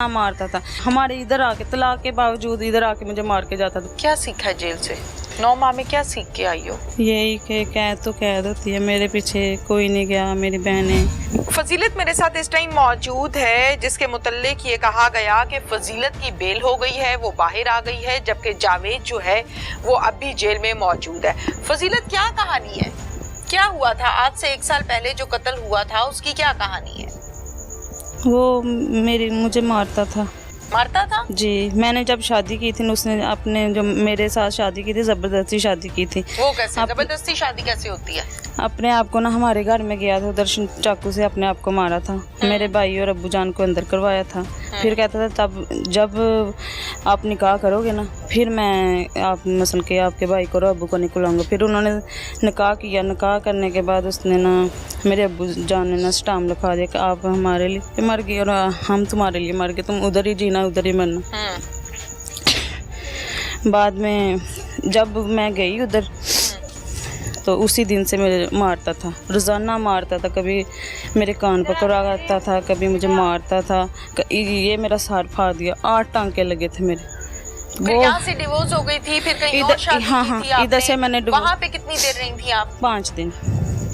मारता था। हमारे इधर आके तलाक के बावजूद इधर आके मुझे मार के जाता था। क्या सीखा है जेल से? 9 माह में क्या सीख के आई हो? यही कि कैद तो कैद होती है, मेरे पीछे कोई नहीं गया, मेरी बहनें। फजीलत मेरे साथ इस टाइम मौजूद है, जिसके मुतल्लिक ये कहा गया कि फजीलत की बेल हो गई है, वो बाहर आ गई है, जबकि जावेद जो है वो अब भी जेल में मौजूद है। फजीलत, क्या कहानी है? क्या हुआ था आज से 1 साल पहले जो कत्ल हुआ था, उसकी क्या कहानी है? वो मुझे मारता था। मारता था? जी, मैंने जब शादी की थी उसने अपने जो मेरे साथ शादी की थी, जबरदस्ती शादी की थी। वो कैसे? जबरदस्ती शादी कैसे होती है? अपने आप को ना हमारे घर में गया था, उधर चाकू से अपने आप को मारा था। मेरे भाई और अब्बू जान को अंदर करवाया था। फिर कहता था तब जब आप निकाह करोगे ना, फिर मैं आप मसल के आपके भाई को और अब्बू को निकलाऊंगा। फिर उन्होंने निकाह किया। निकाह करने के बाद उसने ना मेरे अब्बू जान ने ना स्टाम्प लिखा दिया कि आप हमारे लिए मर गए और हम तुम्हारे लिए मर गए, तुम उधर ही जीना उधर ही मरना। बाद में जब मैं गई उधर तो उसी दिन से मुझे मारता था, रोज़ाना मारता था। कभी मेरे कान पकड़ाता था, कभी मुझे मारता था। ये मेरा सर फाड़ दिया, 8 टांके लगे थे मेरे। फिर यहाँ से डिवोर्स हो गई थी, फिर कहीं और शादी की थी आपने? इधर से मैंने वहाँ पे कितनी देर रही थी आप? 5 दिन।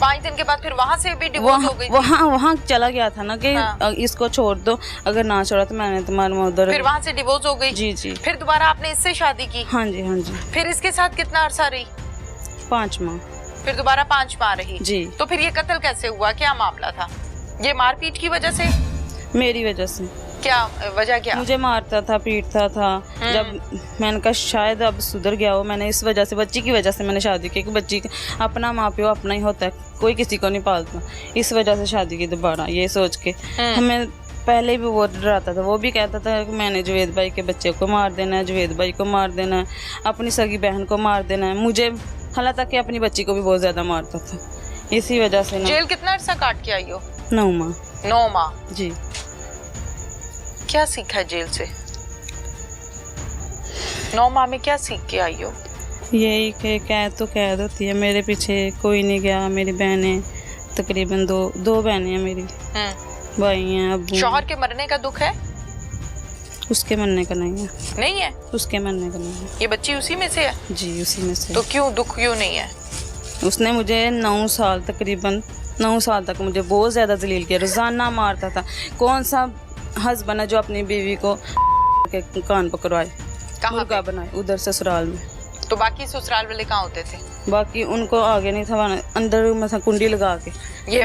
5 दिन के बाद फिर वहाँ से भी डिवोर्स हो गई थी? वहाँ चला गया था ना कि इसको छोड़ दो, अगर ना छोड़ा तो मैंने तुम्हारे उधर। फिर वहाँ से डिवोर्स हो गई? जी जी। फिर दोबारा आपने इससे शादी की? हाँ जी हाँ जी। फिर इसके साथ कितना अरसा रही? 5 माह। फिर दोबारा 5 माह रही? जी। तो फिर ये कत्ल कैसे हुआ? क्या मामला था? ये मारपीट की वजह से? मेरी वजह से। क्या वजह? क्या मुझे मारता था, पीटता था। जब मैंने कहा शायद अब सुधर गया हो, मैंने इस वजह से, बच्ची की वजह से मैंने शादी की कि बच्ची अपना माँ प्यो अपना ही होता है, कोई किसी को नहीं पालता। इस वजह से शादी की दोबारा, ये सोच के। हमें पहले भी वो डराता था, वो भी कहता था कि मैंने जुवेद भाई के बच्चे को मार देना है, जुवेद भाई को मार देना है, अपनी सगी बहन को मार देना है, मुझे हालांकि अपनी बच्ची को भी बहुत ज़्यादा मारता था। इसी वजह से ना। जेल कितना अर्सा काट के आई हो? 9 माह। 9 माह। जी। क्या सीखा है जेल से? 9 माह में क्या सीख के आई हो? यही कि कैद तो कैद होती है, मेरे पीछे कोई नहीं गया। मेरी बहनें तकरीबन दो बहनें हैं मेरी, भाई हैं, अब्बू। शौहर के मरने का दुख है? उसके मरने का नहीं है। नहीं है? उसके मरने का नहीं है। ये बच्ची उसी में से है? जी उसी में से। तो क्यों दुख क्यों नहीं है? उसने मुझे 9 साल तकरीबन 9 साल तक मुझे बहुत ज़्यादा जलील किया, रोज़ाना मारता था। कौन सा हस्बैंड है जो अपनी बीवी को के कान पकड़वाए, मुर्गा बनाए उधर ससुराल में? तो बाकी ससुराल वाले कहाँ होते थे? बाकी उनको आगे नहीं था, अंदर में कुंडी लगा के। ये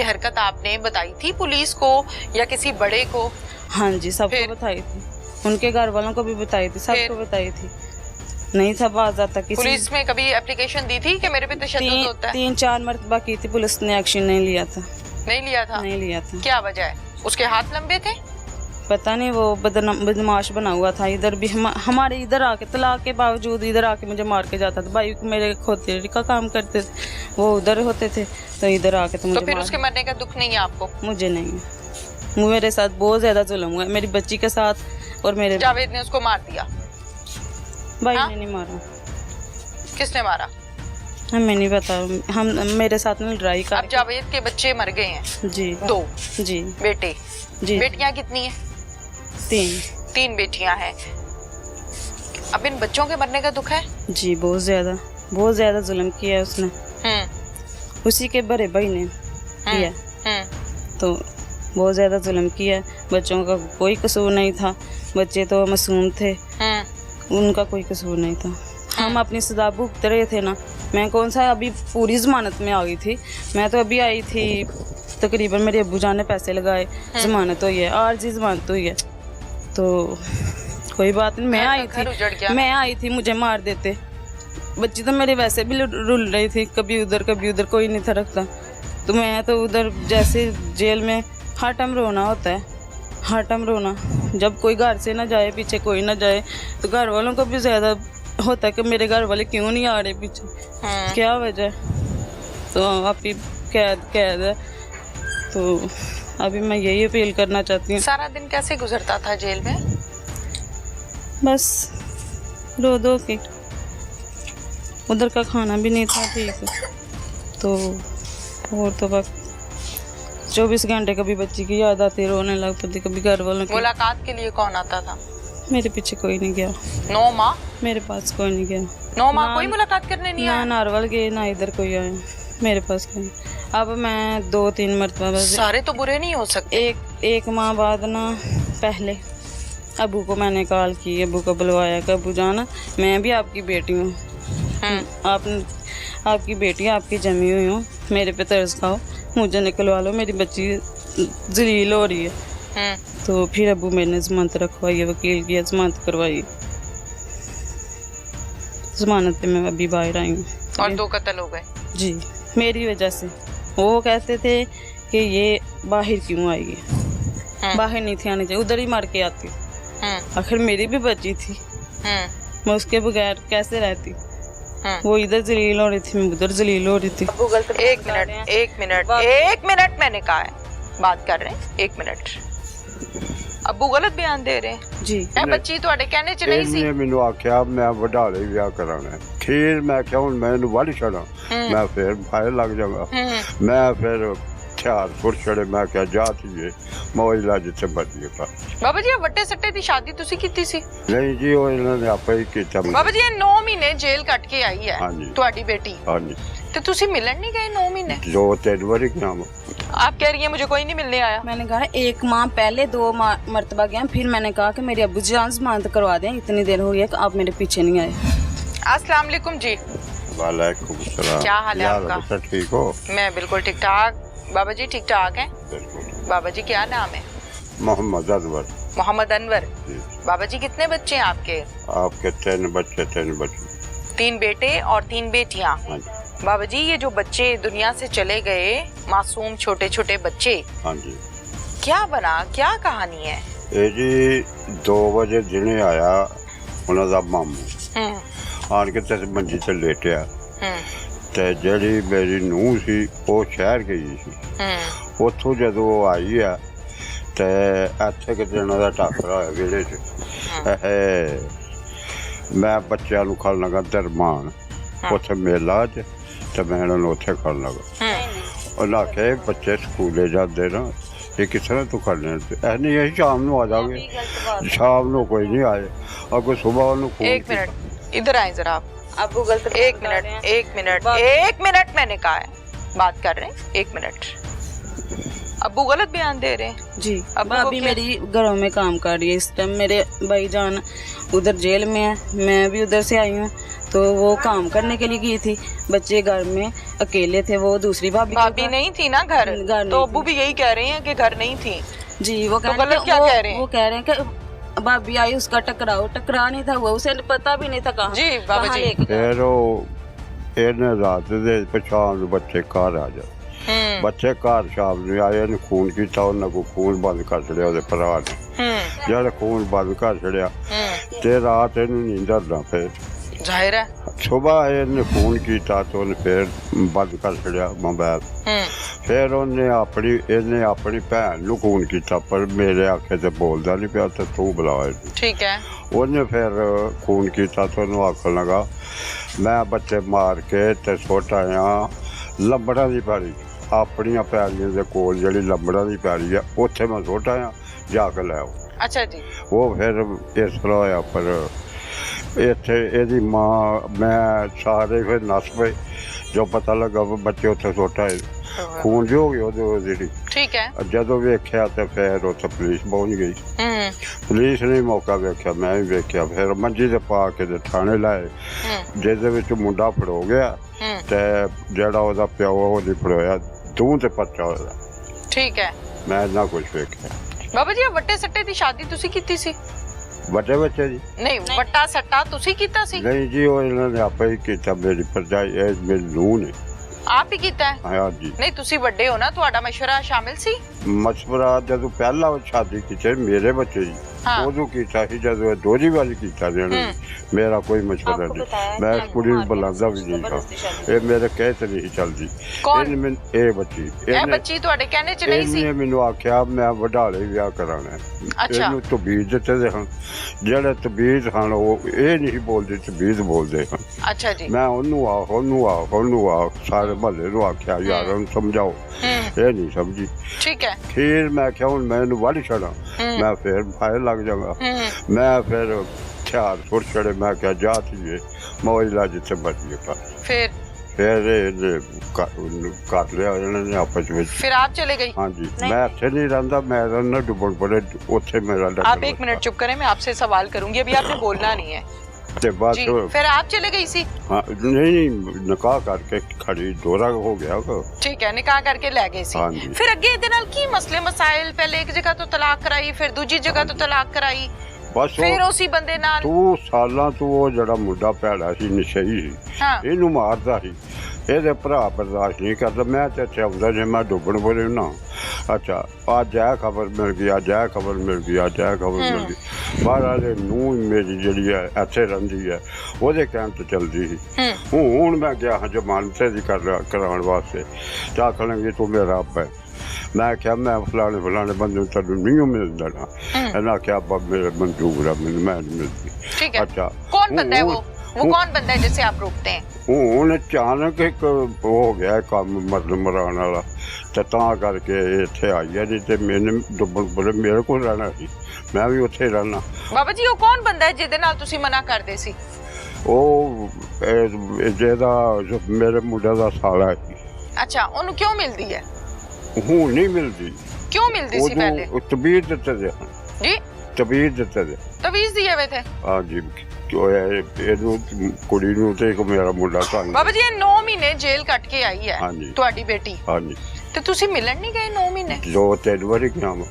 हरकत आपने बताई थी पुलिस को या किसी बड़े को? हाँ जी, सबको बताई थी, उनके घर वालों को भी बताई थी, सबको बताई थी। नहीं था बात आता किसी। पुलिस में कभी एप्लीकेशन दी थी कि मेरे पे तशद्दुद होता है? 3-4 मरतबा की थी, पुलिस ने एक्शन नहीं लिया था। नहीं लिया था? नहीं लिया था। क्या वजह है? उसके हाथ लंबे थे? पता नहीं, वो बदमाश बना हुआ था। इधर भी हमारे इधर आके तलाक के बावजूद इधर आके मुझे मार के जाता था। भाई मेरे खोते का काम करते थे, वो उधर होते थे, तो इधर आके तो मुझे। तो फिर उसके मरने का दुख नहीं है आपको? मुझे नहीं है। मेरे साथ बहुत ज्यादा जुल्म हुआ है, मेरी बच्ची के साथ। और मेरे जावेद ने उसको मार दिया? भाई ने नहीं मारा। किसने मारा? हमें नहीं पता, हम मेरे साथ में लड़ाई कर। अब जावेद के बच्चे मर गए हैं? जी। 2 जी। बेटे? जी। बेटियां कितनी है? 3 बेटियां हैं। अब इन बच्चों के मरने का दुख है? जी, बहुत ज्यादा जुल्म किया उसने। उसी के बड़े भाई ने किया। तो बहुत ज्यादा जुल्म किया। बच्चों का कोई कसूर नहीं था, बच्चे तो मासूम थे, उनका कोई कसूर नहीं था। हम अपनी सजा भुगत रहे थे ना। मैं कौन सा अभी पूरी जमानत में आ गई थी, मैं तो अभी आई थी तकरीबन। मेरे अब्बू जान ने पैसे लगाए, जमानत हुई है, आरजी जमानत हुई है, तो कोई बात नहीं। मैं आई थी मुझे मार देते। बच्ची तो मेरे वैसे भी रुल रही थी, कभी उधर कोई नहीं था रखता। तो मैं तो उधर जैसे जेल में हर टाइम रोना होता है, हर टाइम रोना। जब कोई घर से ना जाए, पीछे कोई ना जाए, तो घर वालों को भी ज़्यादा होता है कि मेरे घर वाले क्यों नहीं आ रहे पीछे, क्या वजह। तो अभी कैद है, तो अभी मैं यही अपील करना चाहती हूँ। सारा दिन कैसे गुजरता था जेल में? बस रो दो के, उधर का खाना भी नहीं था ठीक, तो और तो बस 24 घंटे कभी बच्ची की याद आती, रोने लग पड़ती, कभी घर वालों की। मुलाकात के लिए कौन आता था? मेरे पीछे कोई नहीं गया, 9 माह मेरे पास कोई नहीं गया। 9 माह कोई मुलाकात करने नहीं ना आया? नारवल गए ना इधर कोई आया, मेरे पास कोई। अब मैं 2-3 मरतबा बस सारे तो बुरे नहीं हो सकते। एक माह बाद ना पहले अबू को मैंने कॉल की, अबू को बुलवाया कि अबू जाना मैं भी आपकी बेटी हूँ, आपकी बेटी आपकी जमी हुई हूँ, मेरे पे तरस खाओ, मुझे निकलवा लो, मेरी बच्ची जलील हो रही है। तो फिर अबू मेरे ने जमानत रखवाई है, वकील की जमानत करवाई, जमानत पे मैं अभी बाहर आई हूँ। और 2 कत्ल हो गए जी मेरी वजह से। वो कहते थे कि ये बाहर क्यों आई है, बाहर नहीं थी आनी चाहिए, उधर ही मार के आती। आखिर मेरी भी बच्ची थी, मैं उसके बगैर कैसे रहती। वो इधर जलील हो रही थी, मैं उधर जलील हो रही थी। एक मिनट मैंने कहा है, बात कर रहे हैं, 1 मिनट। अब्बू गलत बयान दे रहे हैं जी। ਇਹ ਬੱਚੀ ਤੁਹਾਡੇ ਕਹਿਣੇ ਚ ਨਹੀਂ ਸੀ? ਇਹਨੇ ਮੈਨੂੰ ਆਖਿਆ ਮੈਂ ਵਡਾਲੇ ਵਿਆਹ ਕਰਾਉਣਾ, ਖੀਰ ਮੈਂ ਕਿਹਾ ਹੁਣ ਮੈਂ ਇਹਨੂੰ ਵੱਢ ਛੱਡਾਂ, ਮੈਂ ਫਿਰ ਫਾਇਰ ਲੱਗ ਜਾਵਾਂਗਾ। ਮੈਂ ਫਿਰ ਹਥਿਆਰ ਫੁੱਟ ਛੜੇ, ਮੈਂ ਕਿਹਾ ਜਾ ਧੀਏ ਮੌਜ ਲਾ ਜਿੱਥੇ ਮਰਜ਼ੀ ਕਰ। ਬਾਬਾ ਜੀ ਇਹ ਵੱਟੇ ਸੱਟੇ ਦੀ ਸ਼ਾਦੀ ਤੁਸੀਂ ਕੀਤੀ ਸੀ? ਨਹੀਂ ਜੀ, ਉਹ ਇਹਨਾਂ ਨੇ ਆਪੇ ਹੀ ਕੀਤਾ। ਬਾਬਾ ਜੀ ਇਹ 9 ਮਹੀਨੇ ਜੇਲ੍ਹ ਕੱਟ ਕੇ ਆਈ ਹੈ ਹਾਂਜੀ। ਤੁਹਾਡੀ बेटी, ਹਾਂਜੀ, ਤੇ ਤੁਸੀਂ ਮਿਲਣ ਨਹੀਂ ਗਏ 9 ਮਹੀਨੇ? 2-3 ਵਾਰੀ ਗਿਆ ਮੈਂ। आप कह रही हैं मुझे कोई नहीं मिलने आया। मैंने कहा 1 माह पहले 2 मरतबा गया, फिर मैंने कहा कि मेरे अब्बू जान जमानत करवा दें, इतनी देर हो गई है कि आप मेरे पीछे नहीं आए। अस्सलाम वालेकुम जी। वालेकुम सलाम। क्या हाल है आपका? बेटा ठीक हो? मैं बिल्कुल ठीक ठाक। बाबा जी ठीक ठाक हैं? बिल्कुल। बाबा जी क्या नाम है? मोहम्मद अनवर। मोहम्मद अनवर। जी। बाबा जी कितने बच्चे हैं आपके? आपके 3 बच्चे 3 बच्चे। 3 बेटे और 3 बेटियां। हाँ जी। बाबा जी ये जो बच्चे दुनिया से चले गए, मासूम छोटे छोटे बच्चे, हाँ जी। क्या बना, क्या कहानी है? ਇਹ ਜੀ 2 ਵਜੇ ਦਿਨੇ ਆਇਆ ਉਹਨਾਂ ਦਾ ਮਾਮੂ, ਆਣ ਕੇ ਤੇ ਮੰਜੀ ਤੇ ਲੇਟਿਆ, ਤੇ ਜਿਹੜੀ ਮੇਰੀ ਨੂੰਹ ਸੀ ਉਹ ਸ਼ਹਿਰ ਗਈ ਸੀ। ਉੱਥੋਂ ਜਦੋਂ ਉਹ ਆਈ ਆ ਤੇ ਇੱਥੇ ਕਿਤੇ ਉਹਨਾਂ ਦਾ ਟਾਕਰਾ ਹੋਇਆ ਵਿਹੜੇ 'ਚ। ਮੈਂ ਬੱਚਿਆਂ ਨੂੰ ਖੜਨ ਲੱਗਾ ਦਰਮਾਨ, ਉੱਥੇ ਮੇਲਾ 'ਚ, ਤੇ ਮੈਂ ਇਹਨਾਂ ਨੂੰ ਉੱਥੇ ਖੜਨ ਲੱਗਾ। ਉਹਨਾਂ ਆਖਿਆ ਬੱਚੇ ਸਕੂਲੇ ਜਾਂਦੇ ਨਾ, ਇਹ ਕਿਸ ਤਰ੍ਹਾਂ ਤੂੰ ਖੜਨੇ? ਨਹੀਂ ਅਸੀਂ ਸ਼ਾਮ ਨੂੰ ਆ ਜਾਵਾਂਗੇ। शाम को कोई नहीं आए, अगर सुबह उन्होंने 1 मिनट इधर आए जरा आप। आप गलत 1 मिनट मैंने कहा है, बात कर रहे हैं, 1 मिनट। अब्बू गलत बयान दे रहे हैं जी। अब्बू अब को अभी क्या- मेरी घरों में काम कर रही है इस टाइम, मेरे भाईजान उधर जेल में है, मैं भी उधर से आई हूँ, तो वो काम करने के लिए गई थी, बच्चे घर में अकेले थे, वो दूसरी भाभी नहीं थी ना घर नहीं तो अब्बू भी यही कह रहे हैं कि घर नहीं थी। जी। वो तो गलत क्या कह रहे हैं? वो कह रहे हैं कि भाभी आई उसका टकरा नहीं था हुआ, उसे पता भी नहीं था कहाँ जी बाबा कहाँ जी। लेके जा- फिर ਇਹਨੇ ਰਾਤ ਦੇ ਪਛਾਣ ਨੂੰ ਬੱਚੇ ਘਰ ਆ ਜਾ, ਬੱਚੇ ਘਰ ਸ਼ਾਮ ਨੂੰ ਆਏ ਨੇ, ਖੂਨ ਕੀਤਾ ਉਹਨਾਂ ਕੋ, ਖੂਨ ਬੰਦ ਕਰ ਛੜਿਆ ਉਹਦੇ ਭਰਾ ਨੇ। ਜਿਹੜਾ ਖੂਨ ਬੰਦ ਕਰ ਛੜਿਆ ਤੇ ਰਾਤ ਇਹਨੂੰ ਨੀਂਦਰ ਨਾ ਪਈ। जाहिर है। ਸੁਬਾਹ ਇਹਨੇ ਖੂਨ ਕੀਤਾ ਤੇ ਉਹਨੇ ਫਿਰ ਬੰਦ ਕਰ ਛੜਿਆ ਮੋਬਾਈਲ। ਫਿਰ ਇਹਨੇ ਆਪਣੀ ਭੈਣ ਨੂੰ ਖੂਨ ਕੀਤਾ, ਪਰ ਮੇਰੇ ਆਖੇ ਤੇ ਬੋਲਦਾ ਨਹੀਂ ਪਿਆ, ਤੇ ਤੂੰ ਬੁਲਾ ਇਹਨੂੰ। ठीक है। ਉਹਨੇ ਫਿਰ ਖੂਨ ਕੀਤਾ ਤੇ ਉਹਨੂੰ ਆਖਣ ਲੱਗਾ ਮੈਂ ਬੱਚੇ ਮਾਰ ਕੇ ਤੇ ਸੁੱਟ ਆਇਆ ਲੰਬੜਾਂ ਦੀ ਪੈਲੀ, ਆਪਣੀਆਂ ਪੈਲੀਆਂ ਦੇ ਕੋਲ ਜਿਹੜੀ ਲੰਬੜਾਂ ਦੀ ਪੈਲੀ ਆ, ਉੱਥੇ ਮੈਂ ਸੁੱਟ ਆਇਆ, ਜਾ ਕੇ ਲੈ ਆਓ। अच्छा जी। ਉਹ ਫਿਰ ਇਸ ਤਰ੍ਹਾਂ ਹੋਇਆ। ਪਰ ਇੱਥੇ ਇਹਦੀ ਮਾਂ ਮੈਂ ਸਾਰੇ ਫਿਰ ਨੱਸ ਪਏ, ਜੋ ਪਤਾ ਲੱਗਾ ਵੀ ਬੱਚੇ ਉੱਥੇ ਸੁੱਟ ਆਏ, ਖੂਨ ਜੋ ਹੋ ਗਿਆ ਉਹਦੇ ਜਿਹੜੀ। ठीक है। ਜਦੋਂ ਵੇਖਿਆ ਤੇ ਫਿਰ ਉੱਥੇ ਪੁਲਿਸ ਪਹੁੰਚ ਗਈ। ਪੁਲਿਸ ਨੇ ਮੌਕਾ ਵੇਖਿਆ, ਮੈਂ ਵੀ ਵੇਖਿਆ, ਫਿਰ ਮੰਜੀ ਤੇ ਪਾ ਕੇ ਤੇ ਥਾਣੇ ਲਾਏ, ਜਿਹਦੇ ਵਿੱਚ ਮੁੰਡਾ ਫੜੋ ਗਿਆ ਤੇ ਜਿਹੜਾ ਉਹਦਾ ਪਿਓ ਉਹਦੀ ਫੜੋਇਆ, ਤੂੰ ਤੇ ਪਰਚਾ ਹੋਇਆ। ठीक है। ਮੈਂ ਇੰਨਾ ਕੁਝ ਵੇਖਿਆ। ਬਾਬਾ ਜੀ ਵੱਟੇ ਸੱਟੇ ਦੀ ਸ਼ਾਦੀ ਤੁਸੀਂ ਕੀਤੀ ਸੀ? ਵੱਡੇ ਬੱਚੇ ਜੀ? ਨਹੀਂ, ਵੱਟਾ ਸੱਟਾ ਤੁਸੀਂ ਕੀਤਾ ਸੀ? ਨਹੀਂ ਜੀ, ਉਹ ਇਹਨਾਂ ਨੇ ਆਪੇ ਹੀ ਕੀਤਾ, ਮੇਰੀ ਭਰਜਾਈ ਇਹ ਮੇਰੀ ਨੂੰਹ ਨੇ। ਆਪ ਹੀ ਕੀਤਾ ਹੈ? ਹਾਂ ਜੀ। ਨਹੀਂ ਤੁਸੀਂ ਵੱਡੇ ਹੋ ਨਾ, ਤੁਹਾਡਾ ਮਸ਼ਵਰਾ ਸ਼ਾਮਿਲ ਸੀ? मशवरा जदों पहला शादी की मेरे बच्चे जी हाँ। उदों कीता सी, जदों दूसरी वारी कीता मेरा कोई मशवरा नहीं। मैं इस कुड़ी नूं बुलांदा भी नहीं था, ये मेरे कहे ते नहीं चलदी। कौन? ए बच्ची ਇਹ ਬੱਚੀ ਤੁਹਾਡੇ कहने च नहीं सी? ਇਹਨੇ ਮੈਨੂੰ ਆਖਿਆ ਮੈਂ ਵਡਾਲੇ ਵਿਆਹ ਕਰਾਉਣਾ ਹੈ। ਅੱਛਾ। ਇਹਨੂੰ ਤਬੀਜ਼ ਦਿੱਤੇ ਦੇ ਹਨ, ਜਿਹੜੇ ਤਬੀਜ਼ ਹਨ ਉਹ ਇਹ ਨਹੀਂ ਬੋਲਦੇ, ਤਬੀਜ਼ ਬੋਲਦੇ ਹਨ। अच्छा जी। ਮੈਂ ਉਹਨੂੰ ਆ ਸਾਰੇ ਮਹੱਲੇ ਨੂੰ ਆਖਿਆ ਯਾਰ ਉਹਨੂੰ ਸਮਝਾਓ, ਇਹ ਨਹੀਂ ਸਮਝੀ। ठीक है। ਫਿਰ ਮੈਂ ਕਿਹਾ ਹੁਣ ਮੈਂ ਇਹਨੂੰ ਵੱਢ ਛੱਡਾਂ, ਮੈਂ ਫਿਰ ਫਾਇਰ ਲੱਗ ਜਾਵਾਂਗਾ। ਮੈਂ ਫਿਰ ਹਥਿਆਰ ਸੁੱਟ ਛੜੇ, ਮੈਂ ਕਿਹਾ ਜਾ ਧੀਏ ਮੌਜ ਲਾ ਜਿੱਥੇ ਮਰਜ਼ੀ ਕਰ। ਫਿਰ ਇਹਨੇ ਕਰ ਲਿਆ ਇਹਨਾਂ ਨੇ ਆਪਸ ਵਿੱਚ। फिर आप चले गई? ਹਾਂਜੀ ਮੈਂ ਇੱਥੇ ਨਹੀਂ ਰਹਿੰਦਾ, ਮੈਂ ਰਹਿੰਦਾ ਡੁੱਬਣ ਪੜੇ ਉੱਥੇ ਮੇਰਾ ਡਰ। आप एक मिनट चुप करें, मैं आपसे सवाल करूंगी, अभी आपने बोलना नहीं है ਤੇ ਬਸ जी। फिर आप चले गई सी? हाँ नहीं ਨਿਕਾਹ ਕਰਕੇ ਖੜੀ ਦੋਰਾ ਹੋ ਗਿਆ। ठीक है, निकाह करके ले गए सी। हाँ जी। फिर अगे ਇਹਦੇ ਨਾਲ ਕੀ ਮਸਲੇ ਮਸਾਇਲ? ਪਹਿਲੇ ਇੱਕ ਜਗ੍ਹਾ ਤੋਂ ਤਲਾਕ ਕਰਾਈ, ਫਿਰ ਦੂਜੀ ਜਗ੍ਹਾ ਤੋਂ ਤਲਾਕ ਕਰਾਈ, ਬਸ ਫਿਰ ਉਸੇ ਬੰਦੇ ਨਾਲ। ਤੂੰ ਸਾਲਾਂ ਤੋਂ ਉਹ ਜਿਹੜਾ ਮੁੰਡਾ ਭੈੜਾ ਸੀ, ਨਸ਼ਈ ਸੀ, ਹਾਂ। ਇਹਨੂੰ ਮਾਰਦਾ ਸੀ। ਇਹਦੇ ਭਰਾ ਬਰਦਾਸ਼ਤ ਨਹੀਂ ਕਰਦਾ। ਮੈਂ ਤੇ ਇੱਥੇ ਆਉਂਦਾ ਜੇ ਮੈਂ ਡੁੱਬਣ ਬੋਲੇ ਨਾ। ਅੱਛਾ ਅੱਜ ਇਹ ਖਬਰ ਮਿਲ ਗਈ, ਅੱਜ ਇਹ ਖਬਰ ਮਿਲ ਗਈ, ਅੱਜ ਇਹ ਖਬਰ ਮਿਲ ਗਈ। ਬਾਹਰ ਵਾਲੇ ਨੂੰ ਮੇਰੀ ਜਿਹੜੀ ਹੈ ਇੱਥੇ ਰਹਿੰਦੀ ਹੈ, ਉਹਦੇ ਕਹਿਣ ਤੇ ਚੱਲਦੀ ਸੀ। ਹੁਣ ਮੈਂ ਗਿਆ ਹਾਂ ਜ਼ਮਾਨਤ ਦੀ ਕਰਾਉਣ ਵਾਸਤੇ, ਤਾਂ ਆਖਣਗੇ ਤੂੰ ਮੇਰਾ ਅੱਬ ਹੈ। ਮੈਂ ਕਿਹਾ ਮੈਂ ਫਲਾਣੇ ਬੰਦੇ ਨੂੰ ਤੁਹਾਨੂੰ ਨਹੀਂ ਮਿਲਦਾ ਨਾ। ਇਹਨਾਂ ਆਖਿਆ ਅੱਬਾ ਮੇਰੇ ਮਨਜ਼ੂਰ ਆ, ਮੈਨੂੰ ਮੈਂ ਨਹੀਂ ਮਿਲਦੀ। ठीक है। अच्छा। कौन बंदा है वो कौन बंदा है जिसे आप रोकते हैं? ਹੁਣ ਅਚਾਨਕ ਇੱਕ ਹੋ ਗਿਆ ਕੰਮ ਮਰਨ ਮਰਾਉਣ ਵਾਲਾ, ਤੇ ਤਾਂ ਕਰਕੇ ਇੱਥੇ ਆਈ ਹੈ। ਨਹੀਂ ਤੇ ਮੈਨੂੰ ਡੁੱਬਣ ਬੜੇ ਮੇਰੇ ਕੋਲ ਰਹਿਣਾ ਸੀ, ਮੈਂ ਵੀ ਉੱਥੇ ਰਹਿਣਾ। ਬਾਬਾ ਜੀ ਉਹ ਕੌਣ ਬੰਦਾ ਹੈ ਜਿਹਦੇ ਨਾਲ ਤੁਸੀਂ ਮਨਾ ਕਰਦੇ ਸੀ? ਉਹ ਜਿਹਦਾ ਮੇਰੇ ਮੁੰਡੇ ਦਾ ਸਾਲਾ ਸੀ। ਅੱਛਾ, ਉਹਨੂੰ ਕਿਉਂ ਮਿਲਦੀ ਹੈ? ਹੁਣ ਨਹੀਂ ਮਿਲਦੀ। ਕਿਉਂ ਮਿਲਦੀ ਸੀ ਪਹਿਲੇ? ਉਹ ਤਬੀਜ਼ ਦਿੱਤੇ ਦੇ ਜੀ, ਤਬੀਜ਼ ਦਿੱਤੇ ਦੇ। ਤਵੀਜ਼ ਦਿਏ ਹੋਏ थे? ਹਾਂਜੀ ਇਹਨੂੰ ਕੁੜੀ ਨੂੰ ਤੇ ਇੱਕ ਮੇਰਾ ਮੁੰਡਾ ਤੁਹਾਨੂੰ। ਬਾਬਾ ਜੀ ਇਹ 9 ਮਹੀਨੇ ਜੇਲ੍ਹ ਕੱਟ ਕੇ ਆਈ ਹੈ ਹਾਂਜੀ। ਤੁਹਾਡੀ बेटी, ਹਾਂਜੀ ਤੇ ਤੁਸੀਂ ਮਿਲਣ ਨਹੀਂ ਗਏ 9 ਮਹੀਨੇ? 2-3 ਵਾਰੀ ਗਿਆ ਮੈਂ।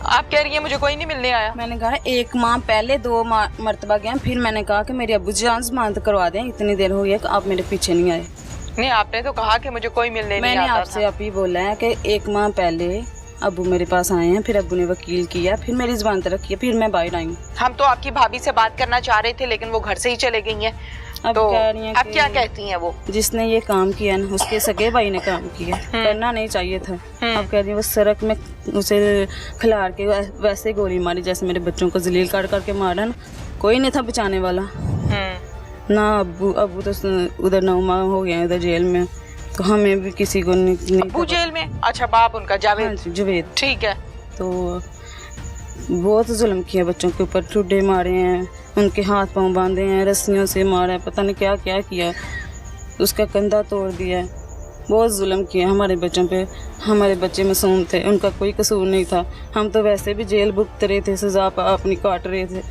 आप कह रही हैं मुझे कोई नहीं मिलने आया। मैंने कहा 1 माह पहले 2 मरतबा गया, फिर मैंने कहा कि मेरे अब्बू जान जमानत करवा दें, इतनी देर हो गई है कि आप मेरे पीछे नहीं आए। नहीं, आपने तो कहा कि मुझे कोई मिलने नहीं मैंने आता आपसे था। अभी बोला है कि 1 माह पहले अब्बू मेरे पास आए हैं, फिर अब्बू ने वकील किया, फिर मेरी जमानत रखी है, फिर मैं बाहर आई हूँ। हम तो आपकी भाभी से बात करना चाह रहे थे, लेकिन वो घर से ही चले गई हैं। अब तो कह रही हैं अब कि क्या कहती हैं वो? जिसने ये काम किया ना उसके सगे भाई ने काम किया, करना नहीं चाहिए था। अब कह रही है वो सड़क में उसे खिलाड़ के वैसे गोली मारी जैसे मेरे बच्चों को जलील कर करके मारा ना, कोई नहीं था बचाने वाला ना। अब्बू तो उधर 9 माह हो गए उधर जेल में, तो हमें भी किसी को नहीं अब्बू जेल में? अच्छा, बाप उनका जावेद? जवेद। ठीक है। तो बहुत जुल्म किया, बच्चों के ऊपर ठुड्डे मारे हैं, उनके हाथ पांव बांधे हैं, रस्सियों से मारा है, पता नहीं क्या क्या किया, उसका कंधा तोड़ दिया है, बहुत जुल्म किया हमारे बच्चों पे। हमारे बच्चे मासूम थे, उनका कोई कसूर नहीं था। हम तो वैसे भी जेल भुगत रहे थे, सजा अपनी काट रहे थे।